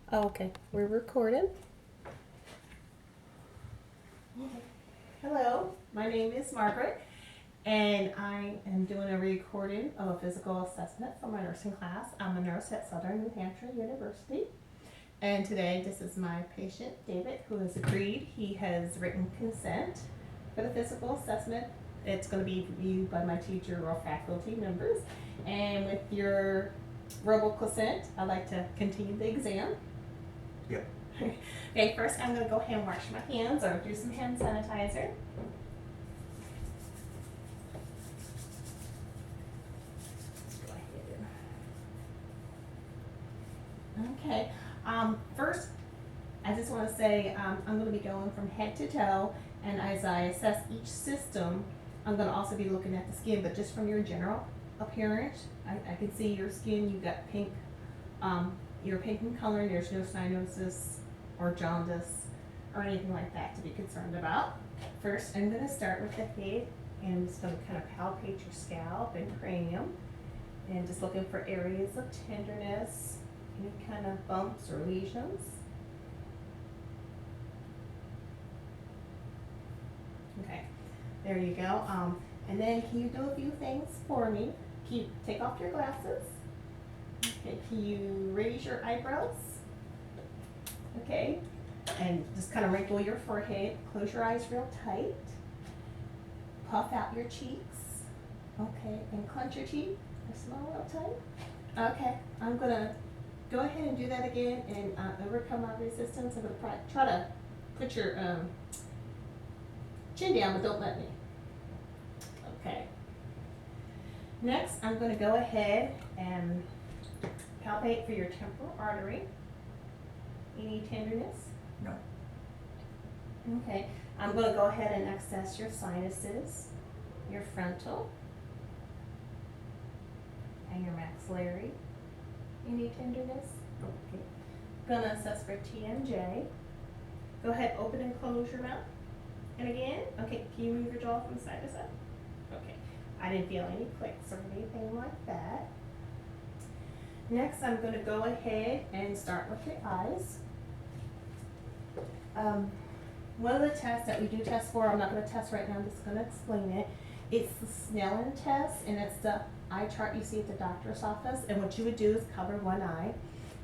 Oh, okay, we're recording. Hello, my name is Margaret, and I am doing a recording of a physical assessment for my nursing class. I'm a nurse at Southern New Hampshire University, and today this is my patient, David, who has agreed. He has written consent for the physical assessment. It's going to be reviewed by my teacher or faculty members, and with your verbal consent, I'd like to continue the exam. Yep. Okay, first I'm going to go ahead and wash my hands or do some hand sanitizer. Let's go ahead. Okay, first I just want to say I'm going to be going from head to toe, and as I assess each system, I'm going to also be looking at the skin, but just from your general appearance, I can see your skin, you've got pink, you're pink in color, and there's no cyanosis or jaundice or anything like that to be concerned about. First, I'm going to start with the head, and I'm just going to kind of palpate your scalp and cranium, and just looking for areas of tenderness, any kind of bumps or lesions. Okay, there you go. And then can you do a few things for me? Can you take off your glasses? Okay, can you raise your eyebrows? Okay, and just kind of wrinkle your forehead, close your eyes real tight, puff out your cheeks, okay, and clench your teeth, or smile real tight. Okay, I'm gonna go ahead and do that again and overcome my resistance. I'm gonna try to put your chin down, but don't let me. Okay. Next, I'm gonna go ahead and palpate for your temporal artery. Any tenderness? No. Okay, I'm going to go ahead and access your sinuses, your frontal, and your maxillary. Any tenderness? No. Okay. Going to assess for TMJ. Go ahead, open and close your mouth. And again, okay, can you move your jaw from side to side? Okay, I didn't feel any clicks or anything like that. Next, I'm going to go ahead and start with the eyes. One of the tests that we do test for, I'm not going to test right now, I'm just going to explain it. It's the Snellen test, and it's the eye chart you see at the doctor's office. And what you would do is cover one eye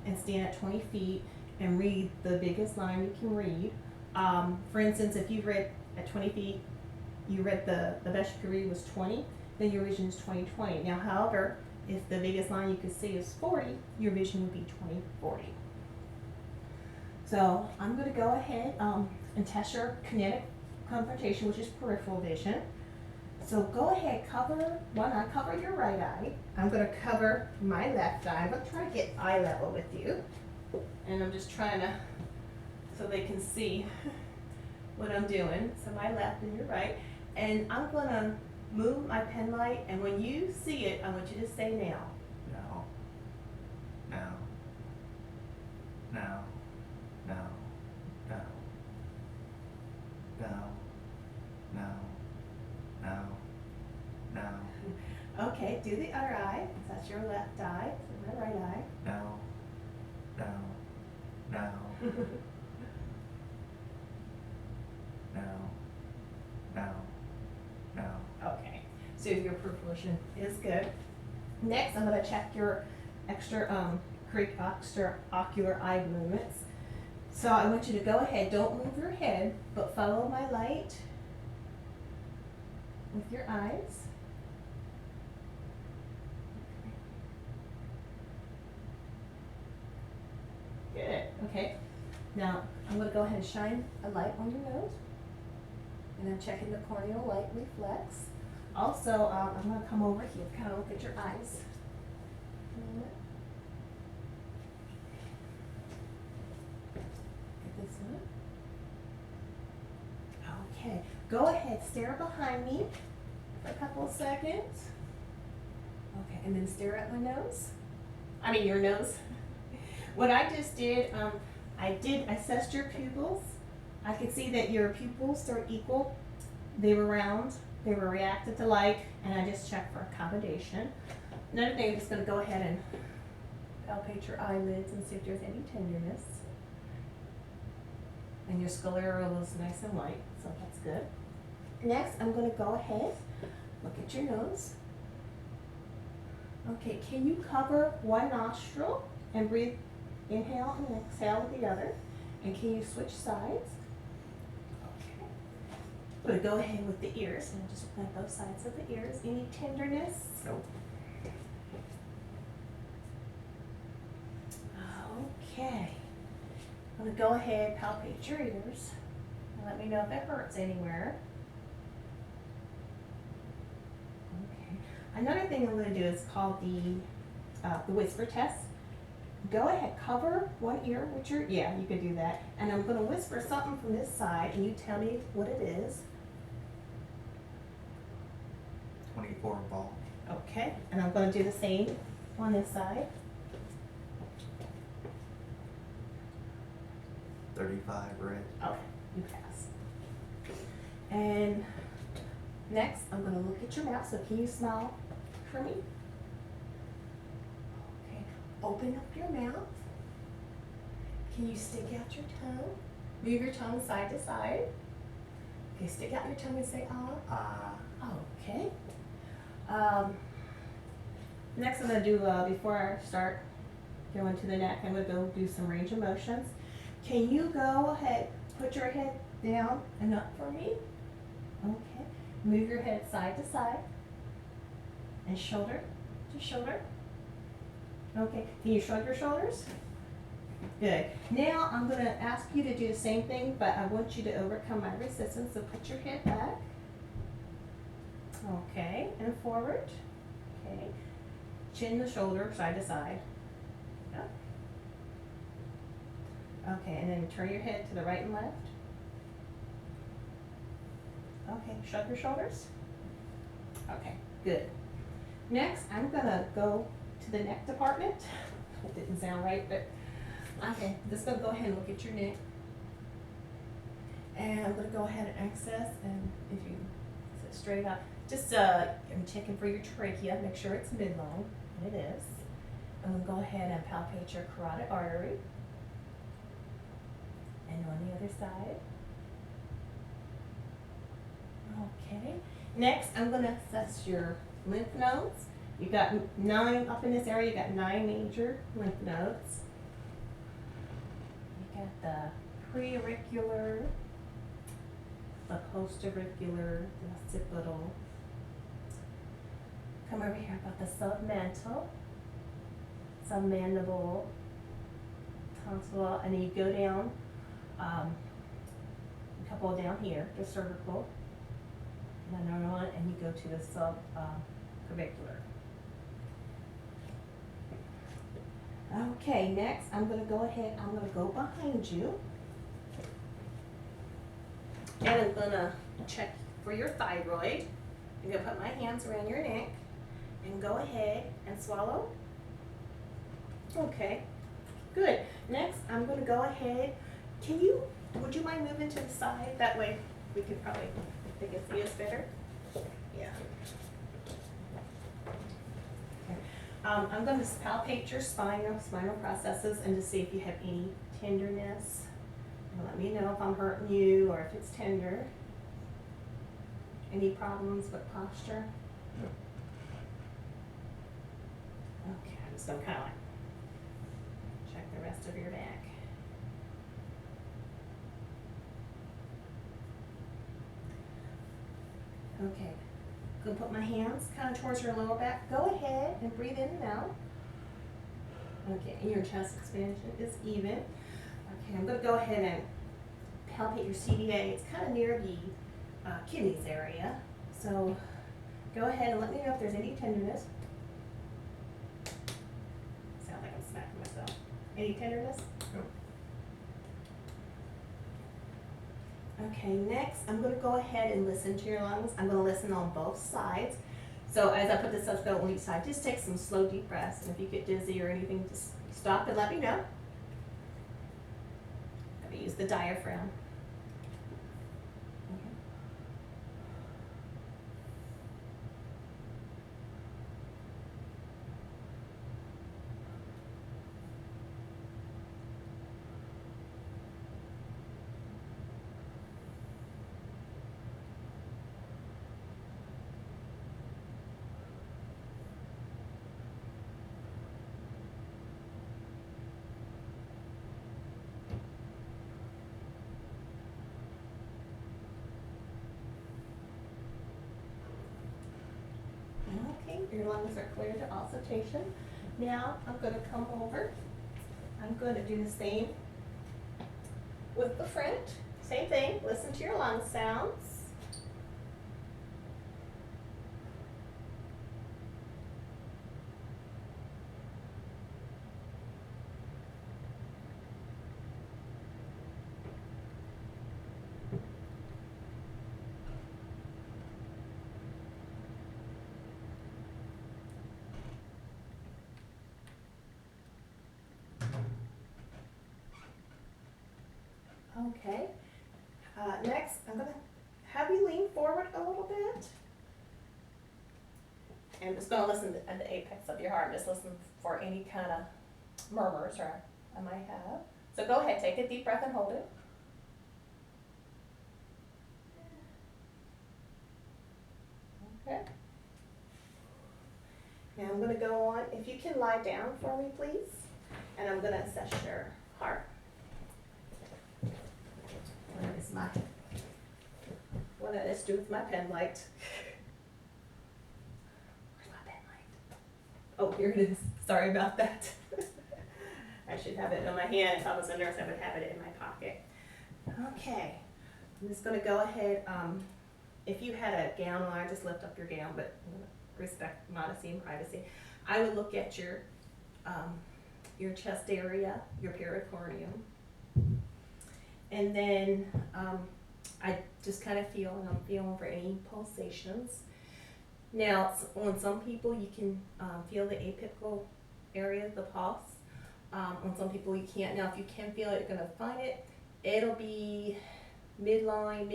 and stand at 20 feet and read the biggest line you can read. For instance, if you read at 20 feet, you read the best you could read was 20, then your vision is 20/20. Now, however, if the biggest line you could see is 40, your vision would be 20/40. So I'm going to go ahead and test your kinetic confrontation, which is peripheral vision. So go ahead, cover one eye, cover your right eye. I'm going to cover my left eye. I'm going to try to get eye level with you. And I'm just trying to, so they can see what I'm doing. So my left and your right. And I'm going to move my pen light, and when you see it, I want you to say now. Now. Now. Now. Now. Now. Now. Now. Now. Now. Okay, do the other eye. That's your left eye. So my right eye. Now. Now. Now. Now. Now. Now. Okay, so your peripheral vision is good. Next, I'm going to check your extraocular eye movements. So I want you to go ahead, don't move your head, but follow my light with your eyes. Good, okay. Now, I'm going to go ahead and shine a light on your nose. And I'm checking the corneal light reflex. Also, I'm going to come over here, kind of look at your eyes. Get this one. Okay, go ahead, stare behind me for a couple of seconds. Okay, and then stare at my nose. I mean your nose. What I just did, I assessed your pupils. I could see that your pupils are equal. They were round, they were reactive to light, and I just checked for accommodation. Another thing, I'm just going to go ahead and palpate your eyelids and see if there's any tenderness. And your scleral is nice and white, so that's good. Next, I'm going to go ahead, look at your nose. Okay, can you cover one nostril and breathe, inhale and exhale with the other? And can you switch sides? Okay. I'm going to go ahead with the ears, and I'll just look at both sides of the ears. Any tenderness? Nope. Okay. I'm going to go ahead, palpate your ears, and let me know if it hurts anywhere. Okay. Another thing I'm going to do is called the whisper test. Go ahead, cover one ear with your, yeah, you can do that. And I'm going to whisper something from this side, and you tell me what it is. 24 ball. Okay. And I'm going to do the same on this side. 35 red. Okay, you pass. And next, I'm going to look at your mouth. So can you smile for me? Okay, open up your mouth. Can you stick out your tongue? Move your tongue side to side. Okay, stick out your tongue and say ah. Okay. Next, I'm going to do, before I start going to the neck, I'm going to go do some range of motions. Can you go ahead, put your head down and up for me? Okay. Move your head side to side and shoulder to shoulder. Okay. Can you shrug your shoulders? Good. Now I'm going to ask you to do the same thing, but I want you to overcome my resistance. So put your head back. Okay. And forward. Okay. Chin to shoulder, side to side. Yep. Okay, and then turn your head to the right and left. Okay, shrug your shoulders. Okay, good. Next, I'm gonna go to the neck department. It didn't sound right, but okay, just gonna go ahead and look at your neck. And I'm gonna go ahead and access, and if you sit straight up, just I'm checking for your trachea, make sure it's midline, and it is. I'm gonna go ahead and palpate your carotid artery. And on the other side. Okay. Next, I'm going to assess your lymph nodes. You got 9 up in this area. You got 9 major lymph nodes. You got the preauricular, the postauricular, the occipital. Come over here about the submantle, submandible, tonsil, and then you go down. A couple down here, the cervical, and another one, and you go to the subclavicular. Okay, next I'm going to go ahead, I'm going to go behind you, and I'm going to check for your thyroid. I'm going to put my hands around your neck, and go ahead and swallow. Okay, good. Next, I'm going to go ahead. Would you mind moving to the side? That way we could probably, they can see us better. Yeah. Okay. I'm going to palpate your spinal processes and to see if you have any tenderness. And let me know if I'm hurting you or if it's tender. Any problems with posture? No. Okay, I'm just going to kind of like check the rest of your back. Okay, go put my hands kind of towards your lower back. Go ahead and breathe in and out. Okay, and your chest expansion is even. Okay, I'm going to go ahead and palpate your CDA. It's kind of near the kidneys area. So go ahead and let me know if there's any tenderness. Sound like I'm smacking myself. Any tenderness? Nope. Okay, next I'm going to go ahead and listen to your lungs. I'm going to listen on both sides. So as I put the stethoscope on each side, just take some slow deep breaths. And if you get dizzy or anything, just stop and let me know. I'm going to use the diaphragm. lungs are clear to auscultation. Now I'm going to come over. I'm going to do the same with the front. Same thing, listen to your lung sounds. Okay. Next, I'm going to have you lean forward a little bit. And just going to listen at the apex of your heart. Just listen for any kind of murmurs or I might have. So go ahead, take a deep breath and hold it. Okay. Now I'm going to go on. If you can lie down for me, please. And I'm going to assess your heart. What did this do with my pen light? Where's my pen light? Oh, here it is. Sorry about that. I should have it in my hand. If I was a nurse, I would have it in my pocket. Okay. I'm just going to go ahead. If you had a gown on, just lift up your gown, but respect modesty and privacy. I would look at your chest area, your pericardium. And then I just kind of feel, and I'm feeling for any pulsations. Now, on some people, you can feel the apical area of the pulse. On some people, you can't. Now, if you can feel it, you're going to find it. It'll be midline,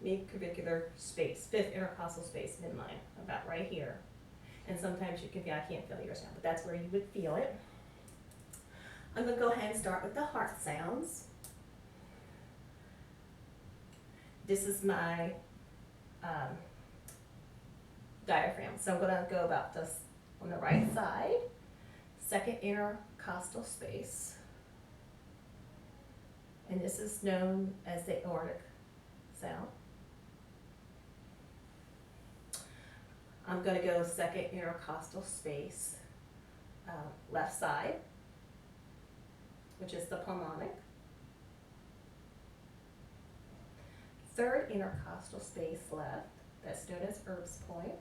mid-clavicular space, fifth intercostal space, midline, about right here. And sometimes you can feel, I can't feel yours now, but that's where you would feel it. I'm going to go ahead and start with the heart sounds. This is my diaphragm. So I'm going to go about this on the right side, second intercostal space. And this is known as the aortic sound. I'm going to go second intercostal space, left side, which is the pulmonic. Third intercostal space left, that's known as Erb's point.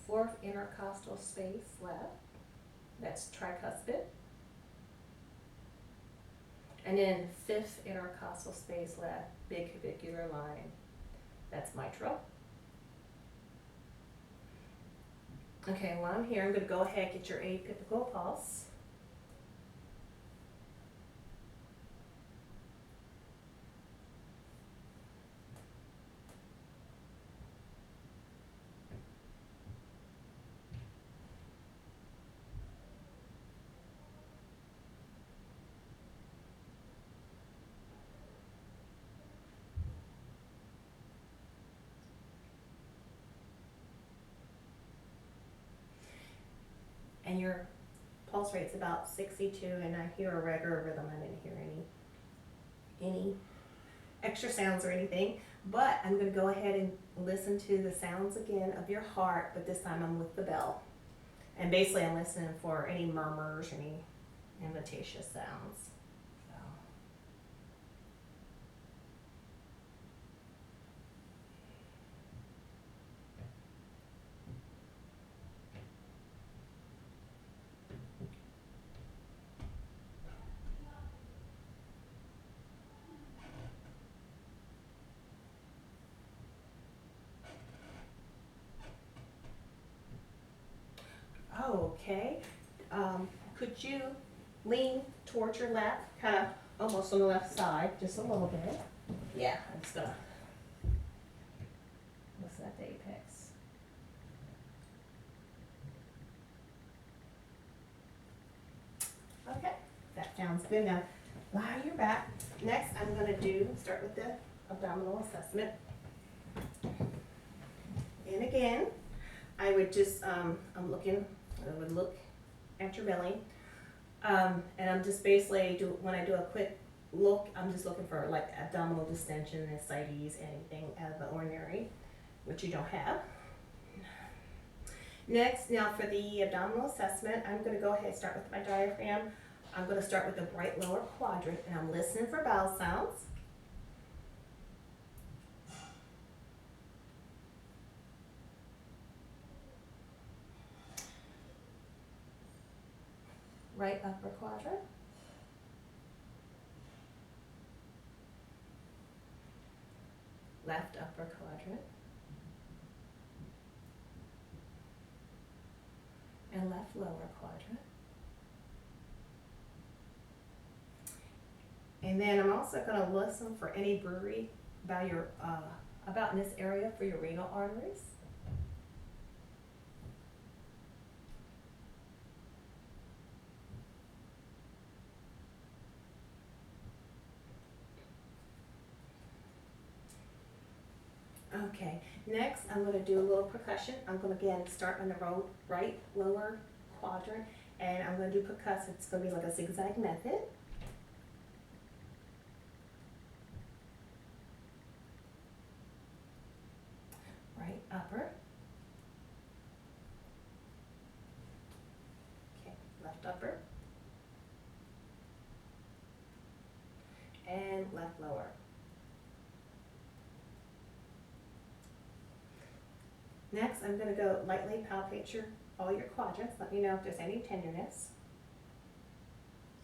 Fourth intercostal space left, that's tricuspid. And then fifth intercostal space left, big clavicular line, that's mitral. Okay, while I'm here, I'm going to go ahead and get your apical pulse. And your pulse rate's about 62, and I hear a regular rhythm. I didn't hear any extra sounds or anything, but I'm going to go ahead and listen to the sounds again of your heart, but this time I'm with the bell. And basically I'm listening for any murmurs or any invitatious sounds. Okay, could you lean towards your left, kind of almost on the left side, just a little bit? Yeah, I'm just gonna listen at the apex. Okay, that sounds good. Now, lie on your back. Next, I'm gonna start with the abdominal assessment. And again, I would just, I would look at your belly, and I'm just basically when I do a quick I'm just looking for like abdominal distension, ascites, anything out of the ordinary, which you don't have. Next, now for the abdominal assessment, I'm going to go ahead and start with my diaphragm. I'm going to start with the right lower quadrant, and I'm listening for vowel sounds. Right upper quadrant. Left upper quadrant. And left lower quadrant. And then I'm also going to listen for any brewery about in this area for your renal arteries. Okay, next I'm going to do a little percussion. I'm going to again start on the right lower quadrant, and I'm going to do percuss. It's going to be like a zigzag method. Right upper. Okay, left upper. And left lower. Next, I'm going to go lightly palpate all your quadrants. Let me know if there's any tenderness.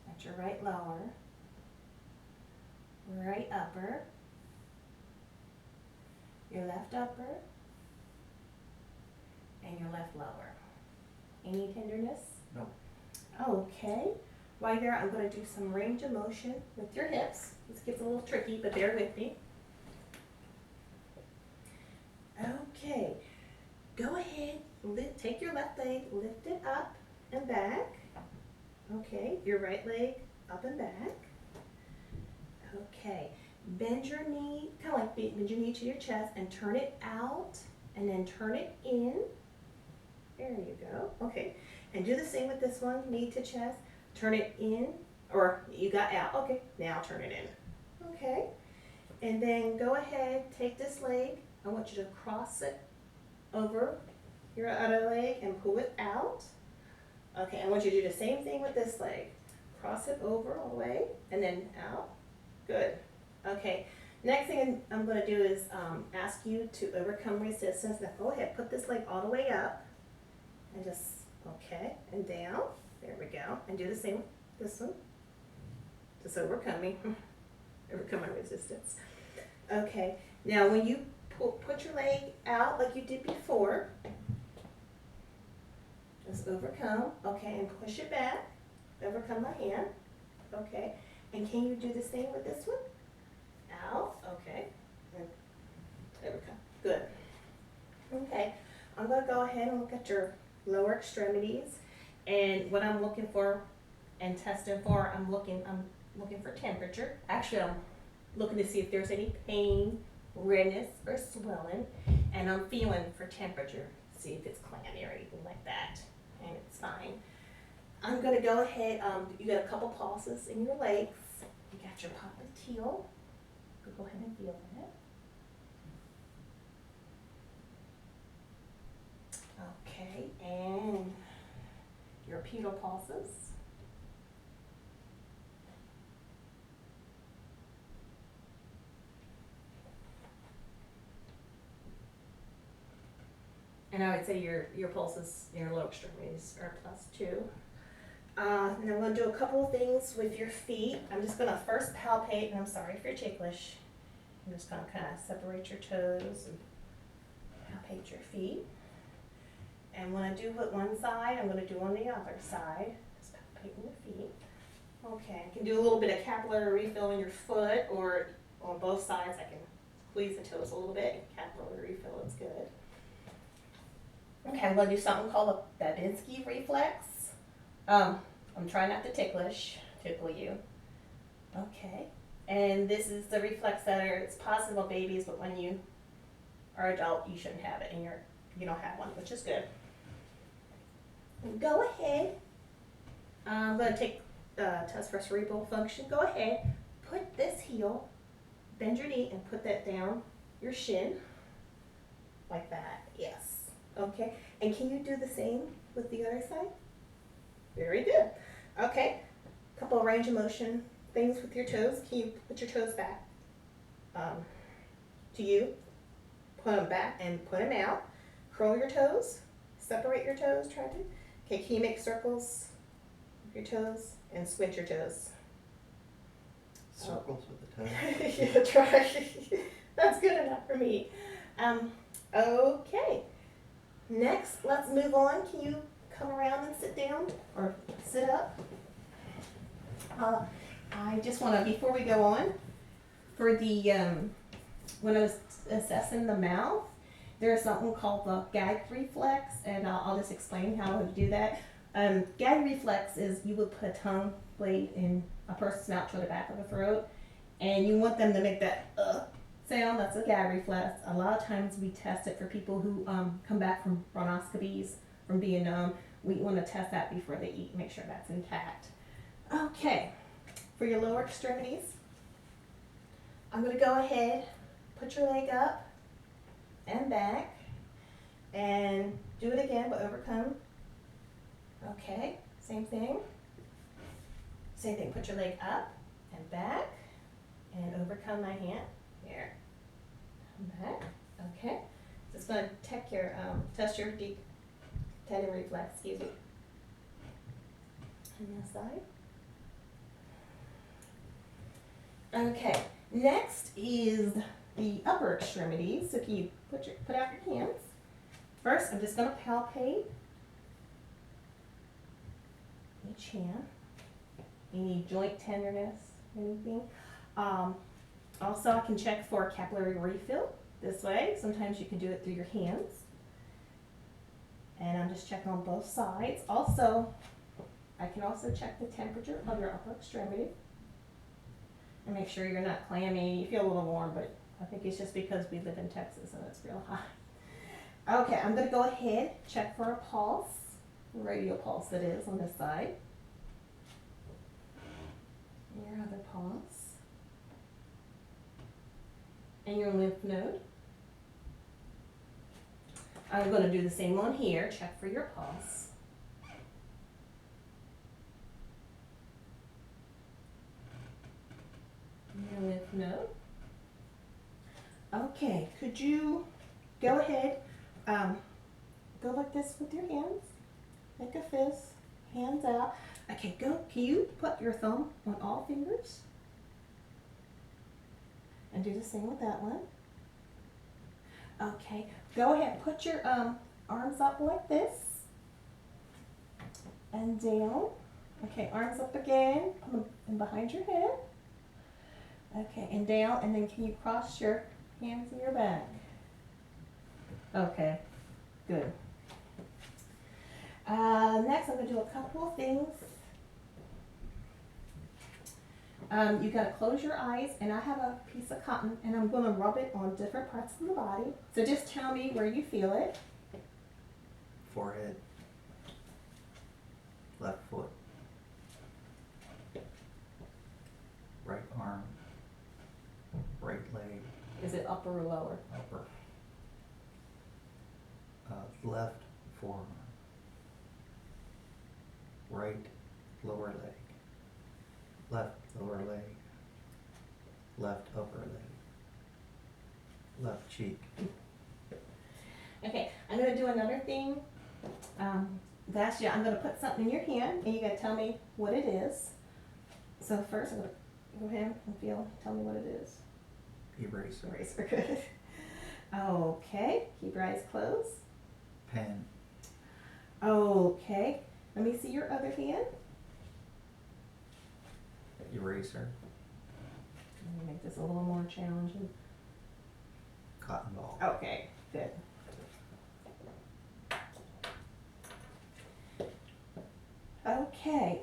That's your right lower, right upper, your left upper, and your left lower. Any tenderness? No. Okay. While you're there, I'm going to do some range of motion with your hips. This gets a little tricky, but bear with me. Okay. Go ahead, take your left leg, lift it up and back. Okay, your right leg up and back. Okay, bend your knee, kind of like bend your knee to your chest and turn it out and then turn it in. There you go. Okay, and do the same with this one, knee to chest, turn it in, or you got out. Okay, now turn it in. Okay, and then go ahead, take this leg. I want you to cross it over your other leg and pull it out. Okay, I want you to do the same thing with this leg. Cross it over all the way and then out. Good. Okay, next thing I'm going to do is ask you to overcome resistance. Now go ahead, put this leg all the way up and just, okay, and down. There we go. And do the same with this one. Just overcoming resistance. Okay, now when you put your leg out like you did before. Just overcome, okay, and push it back. Overcome my hand, okay. And can you do the same with this one? Out, okay, and overcome, good. Okay, I'm gonna go ahead and look at your lower extremities. And what I'm looking for and testing for, I'm looking for temperature. Actually, I'm looking to see if there's any pain, redness, or swelling, and I'm feeling for temperature, see if it's clammy or anything like that, and it's fine. I'm going to go ahead, you got a couple pulses in your legs, you got your popliteal, go ahead and feel that. Okay, and your pedal pulses. And I would say your pulses in your lower extremities are +2. And I'm going to do a couple of things with your feet. I'm just going to first palpate, and I'm sorry if you're ticklish. I'm just going to kind of separate your toes and palpate your feet. And when I do with one side, I'm going to do on the other side. Just palpating your feet. Okay, I can do a little bit of capillary refill in your foot, or on both sides I can squeeze the toes a little bit. Capillary refill is good. Okay, I'm going to do something called a Babinski reflex. I'm trying not to tickle you. Okay, and this is the reflex that it's possible in babies, but when you are adult, you shouldn't have it, and you don't have one, which is good. Go ahead. I'm going to take test for cerebral function. Go ahead, put this heel, bend your knee and put that down your shin, like that, yes. Okay, and can you do the same with the other side? Very good. Okay, couple of range of motion things with your toes. Can you put your toes back to you? Put them back and put them out. Curl your toes, separate your toes, try to. Okay, can you make circles with your toes and squint your toes? Circles with the toes. Yeah, try. That's good enough for me. Okay. Next, let's move on. Can you come around and sit down or sit up? I just want to, before we go on, for the, when I was assessing the mouth, there's something called the gag reflex, and I'll just explain how to do that. Gag reflex is you would put a tongue blade in a person's mouth toward the back of the throat, and you want them to make that sound. That's a gag reflex. A lot of times we test it for people who come back from bronchoscopies, from being numb. We want to test that before they eat, make sure that's intact. Okay, for your lower extremities, I'm going to go ahead, put your leg up and back, and do it again, but overcome. Okay, same thing. Same thing, put your leg up and back, and overcome my hand. Here, come back. Okay, just going to test your deep tendon reflex, excuse me. On this side. Okay, next is the upper extremities. So if you put out your hands. First, I'm just going to palpate each hand. Any joint tenderness, anything. Also, I can check for capillary refill this way. Sometimes you can do it through your hands. And I'm just checking on both sides. Also, I can also check the temperature of your upper extremity. And make sure you're not clammy. You feel a little warm, but I think it's just because we live in Texas and it's real hot. Okay, I'm going to go ahead, check for a pulse, radial pulse that is on this side. Your other pulse. And your lymph node. I'm going to do the same one here, check for your pulse. Your lymph node. Okay, could you go ahead, go like this with your hands, make a fist, hands out. Okay, go, can you put your thumb on all fingers? And do the same with that one. Okay, go ahead, put your arms up like this, and down. Okay, arms up again, put them in behind your head. Okay, and down, and then can you cross your hands in your back? Okay, good. Next, I'm going to do a couple of things. You got to close your eyes, and I have a piece of cotton, and I'm going to rub it on different parts of the body. So just tell me where you feel it. Forehead. Left foot. Right arm. Right leg. Is it upper or lower? Upper. Left forearm. Right lower leg. Left lower leg. Left upper leg. Left cheek. Okay, I'm going to do another thing. That's I'm going to put something in your hand, and you got to tell me what it is. So first, I'm going to go ahead and tell me what it is. Eraser. Eraser, good. Okay, keep your eyes closed. Pen. Okay, let me see your other hand. Eraser. Let me make this a little more challenging. Cotton ball. Okay, good. Okay,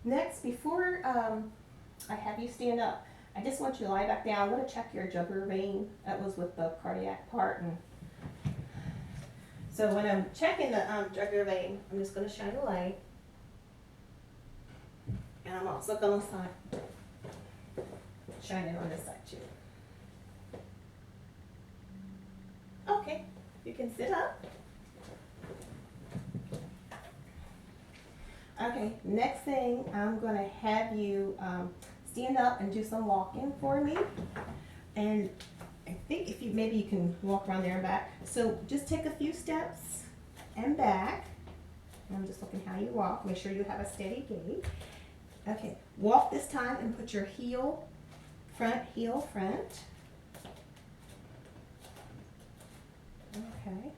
next, before I have you stand up, I just want you to lie back down. I'm going to check your jugular vein. That was with the cardiac part. And so when I'm checking the jugular vein, I'm just going to shine a light. And I'm also going to shine it on this side too. Okay, you can sit up. Okay, next thing, I'm gonna have you stand up and do some walking for me. And I think if you, maybe you can walk around there and back. So just take a few steps and back. I'm just looking how you walk. Make sure you have a steady gait. Okay, walk this time and put your heel front. Okay.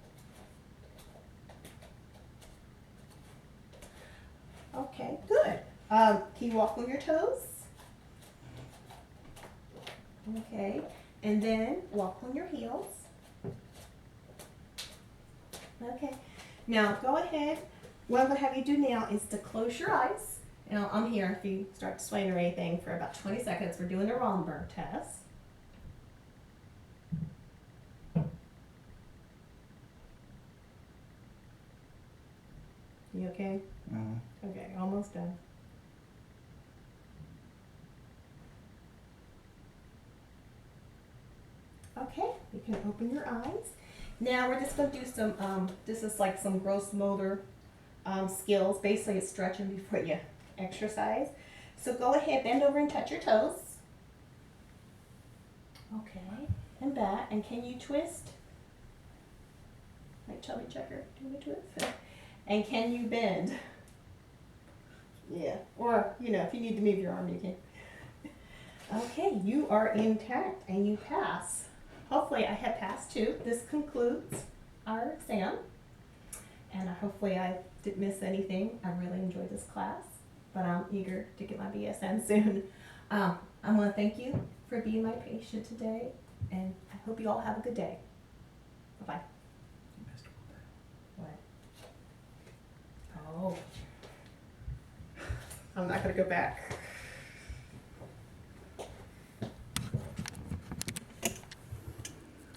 Okay, good. Can you walk on your toes? Okay, and then walk on your heels. Okay, now go ahead. What I'm going to have you do now is to close your eyes. And I'm here if you start swaying or anything for about 20 seconds. We're doing the Romberg test. You okay? Mm-hmm. Okay, almost done. Okay, you can open your eyes. Now we're just going to do some, this is like some gross motor skills. Basically it's stretching before you exercise. So go ahead, bend over and touch your toes. Okay, and back. And can you twist? Like chubby checker, do a twist. And can you bend? Yeah, or you know, if you need to move your arm, you can. Okay, you are intact and you pass. Hopefully I have passed too. This concludes our exam. And hopefully I didn't miss anything. I really enjoyed this class, but I'm eager to get my BSN soon. I want to thank you for being my patient today, and I hope you all have a good day. Bye-bye. What? Oh. I'm not going to go back.